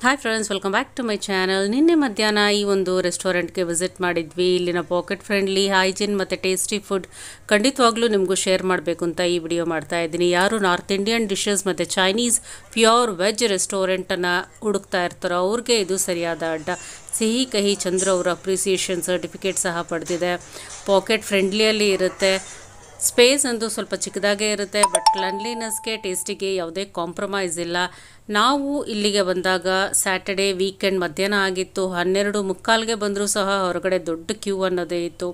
Hi friends, welcome back to my channel. ನಿನ್ನೆ ಮಧ್ಯಾಹ್ನ ಈ ಒಂದು ರೆಸ್ಟೋರೆಂಟ್ಗೆ ವಿಸಿಟ್ ಮಾಡಿದ್ವಿ. ಇಲ್ಲಿನ ಪಾಕೆಟ್ ಫ್ರೆಂಡ್ಲಿ, ಹೈಜೀನ್ ಮತ್ತು ಟೇಸ್ಟಿ ಫುಡ್ ಖಂಡಿತವಾಗ್ಲೂ ನಿಮಗೂ ಶೇರ್ ಮಾಡಬೇಕು ಅಂತ ಈ ವಿಡಿಯೋ ಮಾಡ್ತಾ ಇದ್ದೀನಿ. ಯಾರು ನಾರ್ತ್ ಇಂಡಿಯನ್ ಡಿಶಸ್ ಮತ್ತು ಚೈನೀಸ್ ಪ್ಯೂರ್ ವೆಜ್ ರೆಸ್ಟೋರೆಂಟನ್ನು ಹುಡುಕ್ತಾ ಇರ್ತಾರೋ ಅವ್ರಿಗೆ ಇದು ಸರಿಯಾದ ಅಡ್ಡ. ಸಿಹಿ ಕಹಿ ಚಂದ್ರ ಅವರ ಅಪ್ರಿಸಿಯೇಷನ್ ಸರ್ಟಿಫಿಕೇಟ್ ಸಹ ಪಡೆದಿದೆ. ಪಾಕೆಟ್ ಫ್ರೆಂಡ್ಲಿಯಲ್ಲಿ ಇರುತ್ತೆ. ಸ್ಪೇಸ್ ಅಂದು ಸ್ವಲ್ಪ ಚಿಕ್ಕದಾಗೇ ಇರುತ್ತೆ, ಬಟ್ ಕ್ಲನ್ಲಿನೆಸ್ಗೆ ಟೇಸ್ಟಿಗೆ ಯಾವುದೇ ಕಾಂಪ್ರಮೈಸ್ ಇಲ್ಲ. ನಾವು ಇಲ್ಲಿಗೆ ಬಂದಾಗ ಸ್ಯಾಟರ್ಡೇ ವೀಕೆಂಡ್ ಮಧ್ಯಾಹ್ನ ಆಗಿತ್ತು. 12:45ಗೆ ಬಂದರೂ ಸಹ ಹೊರಗಡೆ ದೊಡ್ಡ ಕ್ಯೂ ಅನ್ನೋದೇ ಇತ್ತು.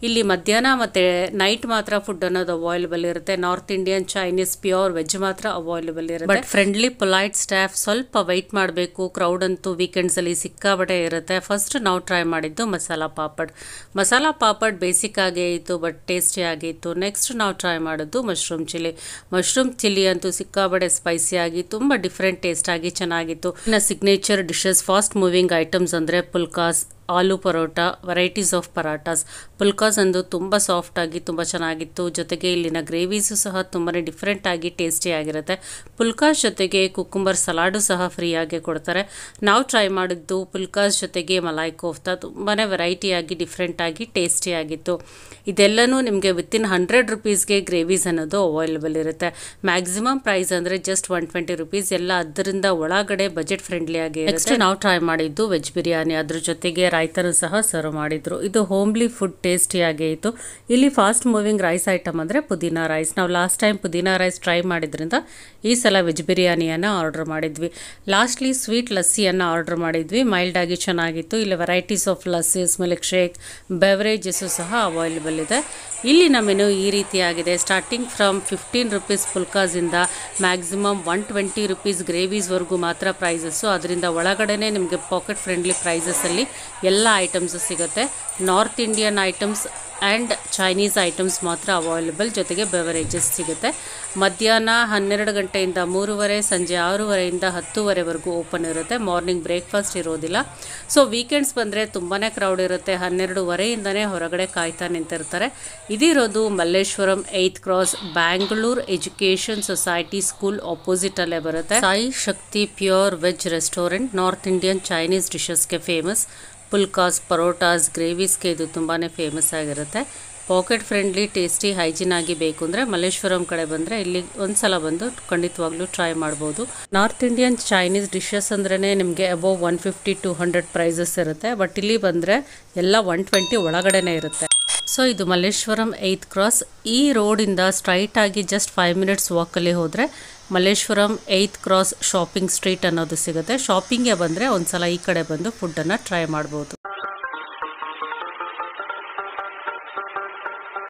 ಇಲ್ಲಿ ಮಧ್ಯಾಹ್ನ ಮತ್ತು ನೈಟ್ ಮಾತ್ರ ಫುಡ್ ಅನ್ನೋದು ಅವೈಲೇಬಲ್ ಇರುತ್ತೆ. North Indian, Chinese, pure veg ಮಾತ್ರ ಅವೈಲೇಬಲ್ ಇರುತ್ತೆ. But friendly polite staff. ಸ್ವಲ್ಪ ವೆಯ್ಟ್ ಮಾಡಬೇಕು. ಕ್ರೌಡ್ ಅಂತೂ ವೀಕೆಂಡ್ಸಲ್ಲಿ ಸಿಕ್ಕಾಬಟ್ಟೆ ಇರುತ್ತೆ. ಫಸ್ಟ್ ನಾವು ಟ್ರೈ ಮಾಡಿದ್ದು ಮಸಾಲಾ ಪಾಪಡ್. ಮಸಾಲಾ ಪಾಪಡ್ ಬೇಸಿಕ್ ಆಗೇ ಇತ್ತು, ಬಟ್ ಟೇಸ್ಟಿ ಆಗಿತ್ತು. ನೆಕ್ಸ್ಟ್ ನಾವು ಟ್ರೈ ಮಾಡಿದ್ದು ಮಶ್ರೂಮ್ ಚಿಲ್ಲಿ. ಮಶ್ರೂಮ್ ಚಿಲ್ಲಿ ಅಂತೂ ಸಿಕ್ಕಾಬಟ್ಟೆ ಸ್ಪೈಸಿಯಾಗಿ ತುಂಬ ಡಿಫ್ರೆಂಟ್ ಟೇಸ್ಟ್ ಆಗಿ ಚೆನ್ನಾಗಿತ್ತು. ಇನ್ನು signature dishes, fast moving items ಅಂದರೆ ಪುಲ್ಕಾಸ್, ಆಲೂ ಪರೋಟ, ವೆರೈಟೀಸ್ ಆಫ್ ಪರಾಟಾಸ್. ಪುಲ್ಕಾಸ್ ಅಂದು ತುಂಬ ಸಾಫ್ಟ್ ಆಗಿ ತುಂಬ ಚೆನ್ನಾಗಿತ್ತು. ಜೊತೆಗೆ ಇಲ್ಲಿನ ಗ್ರೇವೀಸು ಸಹ ತುಂಬಾ ಡಿಫ್ರೆಂಟ್ ಆಗಿ ಟೇಸ್ಟಿ ಆಗಿರುತ್ತೆ. ಪುಲ್ಕಾಸ್ ಜೊತೆಗೆ ಕುಕ್ಕುಂಬರ್ ಸಲಾಡು ಸಹ ಫ್ರೀಯಾಗಿ ಕೊಡ್ತಾರೆ. ನಾವು ಟ್ರೈ ಮಾಡಿದ್ದು ಪುಲ್ಕಾಸ್ ಜೊತೆಗೆ ಮಲಾಯ್ ಕೋಫ್ತಾ. ತುಂಬಾ ವೆರೈಟಿಯಾಗಿ ಡಿಫ್ರೆಂಟ್ ಆಗಿ ಟೇಸ್ಟಿ ಆಗಿತ್ತು. ಇದೆಲ್ಲನೂ ನಿಮಗೆ ವಿತಿನ್ 100 ರುಪೀಸ್ಗೆ ಗ್ರೇವೀಸ್ ಅನ್ನೋದು ಅವೈಲೇಬಲ್ ಇರುತ್ತೆ. ಮ್ಯಾಕ್ಸಿಮಮ್ ಪ್ರೈಸ್ ಅಂದರೆ ಜಸ್ಟ್ 120 ರುಪೀಸ್. ಎಲ್ಲ ಅದರಿಂದ ಒಳಗಡೆ ಬಜೆಟ್ ಫ್ರೆಂಡ್ಲಿ ಆಗಿ ಇರುತ್ತೆ. ನೆಕ್ಸ್ಟ್ ನಾವು ಟ್ರೈ ಮಾಡಿದ್ದು ವೆಜ್ ಬಿರಿಯಾನಿ. ಅದ್ರ ಜೊತೆಗೆ ರೈತರು ಸಹ ಸರ್ವ್ ಮಾಡಿದ್ರು. ಇದು ಹೋಮ್ಲಿ ಫುಡ್, ಟೇಸ್ಟಿಯಾಗೇ ಇತ್ತು. ಇಲ್ಲಿ ಫಾಸ್ಟ್ ಮೂವಿಂಗ್ ರೈಸ್ ಐಟಮ್ ಅಂದರೆ ಪುದೀನಾ ರೈಸ್. ನಾವು ಲಾಸ್ಟ್ ಟೈಮ್ ಪುದೀನಾ ರೈಸ್ ಟ್ರೈ ಮಾಡಿದ್ರಿಂದ ಈ ಸಲ ವೆಜ್ ಬಿರಿಯಾನಿಯನ್ನು ಆರ್ಡರ್ ಮಾಡಿದ್ವಿ. ಲಾಸ್ಟ್ಲಿ ಸ್ವೀಟ್ ಲಸ್ಸಿಯನ್ನು ಆರ್ಡರ್ ಮಾಡಿದ್ವಿ. ಮೈಲ್ಡ್ ಆಗಿ ಚೆನ್ನಾಗಿತ್ತು. ಇಲ್ಲಿ varieties of lassis, milk shake, beverages ಸಹ ಅವೈಲೇಬಲ್ ಇದೆ. ಇಲ್ಲಿನ ಮೆನು ಈ ರೀತಿಯಾಗಿದೆ. ಸ್ಟಾರ್ಟಿಂಗ್ ಫ್ರಮ್ 15 ರುಪೀಸ್ ಪುಲ್ಕಾಸಿಂದ ಮ್ಯಾಕ್ಸಿಮಮ್ 120 ರುಪೀಸ್ ಗ್ರೇವೀಸ್ವರೆಗೂ ಮಾತ್ರ ಪ್ರೈಸಸ್ಸು. ಅದರಿಂದ ಒಳಗಡೆನೇ ನಿಮಗೆ ಪಾಕೆಟ್ ಫ್ರೆಂಡ್ಲಿ ಪ್ರೈಸಸಲ್ಲಿ ಎಲ್ಲ ಐಟಮ್ಸು ಸಿಗುತ್ತೆ. North Indian items and Chinese items ಮಾತ್ರ ಅವೈಲೇಬಲ್. ಜೊತೆಗೆ ಬೆವರೇಜಸ್ ಸಿಗುತ್ತೆ. ಮಧ್ಯಾಹ್ನ 12 ಗಂಟೆಯಿಂದ 3:30, ಸಂಜೆ 6:30ಇಂದ 10:00ವರೆಗೂ ಓಪನ್ ಇರುತ್ತೆ. ಮಾರ್ನಿಂಗ್ ಬ್ರೇಕ್ಫಾಸ್ಟ್ ಇರೋದಿಲ್ಲ. ಸೊ ವೀಕೆಂಡ್ಸ್ ಬಂದರೆ ತುಂಬಾ ಕ್ರೌಡ್ ಇರುತ್ತೆ. 12:30ಇಂದನೇ ಹೊರಗಡೆ ಕಾಯ್ತಾ ನಿಂತಿರ್ತಾರೆ. ಇದಿರೋದು Malleshwaram 8th cross, Bangalore education society school ಆಪೋಸಿಟಲ್ಲೇ ಬರುತ್ತೆ. Sai Shakti pure veg restaurant. North Indian, Chinese ಡಿಶಸ್ಗೆ ಫೇಮಸ್. ಪುಲ್ಕಾಸ್, ಪರೋಟಾಸ್, ಗ್ರೇವೀಸ್ಗೆ ಇದು ತುಂಬಾ ಫೇಮಸ್ ಆಗಿರುತ್ತೆ. ಪಾಕೆಟ್ ಫ್ರೆಂಡ್ಲಿ, ಟೇಸ್ಟಿ, ಹೈಜೀನ್ ಆಗಿ ಬೇಕು ಅಂದರೆ ಮಲ್ಲೇಶ್ವರಂ ಕಡೆ ಬಂದರೆ ಇಲ್ಲಿ ಒಂದ್ಸಲ ಬಂದು ಖಂಡಿತವಾಗ್ಲೂ ಟ್ರೈ ಮಾಡ್ಬೋದು. ನಾರ್ತ್ ಇಂಡಿಯನ್, ಚೈನೀಸ್ ಡಿಶಸ್ ಅಂದ್ರೇ ನಿಮಗೆ ಅಬೌವ್ 150-200 ಪ್ರೈಸಸ್ ಇರುತ್ತೆ. ಬಟ್ ಇಲ್ಲಿ ಬಂದರೆ ಎಲ್ಲ 120 ಒಳಗಡೆನೇ ಇರುತ್ತೆ. ಸೊ ಇದು ಮಲ್ಲೇಶ್ವರಂ 8th ಕ್ರಾಸ್. ಈ ರೋಡಿಂದ ಸ್ಟ್ರೈಟ್ ಆಗಿ ಜಸ್ಟ್ 5 ಮಿನಿಟ್ಸ್ ವಾಕಲ್ಲಿ ಹೋದರೆ Malleshwaram 8th cross shopping street ಅನ್ನೋದು ಸಿಗುತ್ತೆ. ಶಾಪಿಂಗ್ಗೆ ಬಂದರೆ ಒಂದ್ಸಲ ಈ ಕಡೆ ಬಂದು ಫುಡ್ಡನ್ನು ಟ್ರೈ ಮಾಡ್ಬೋದು.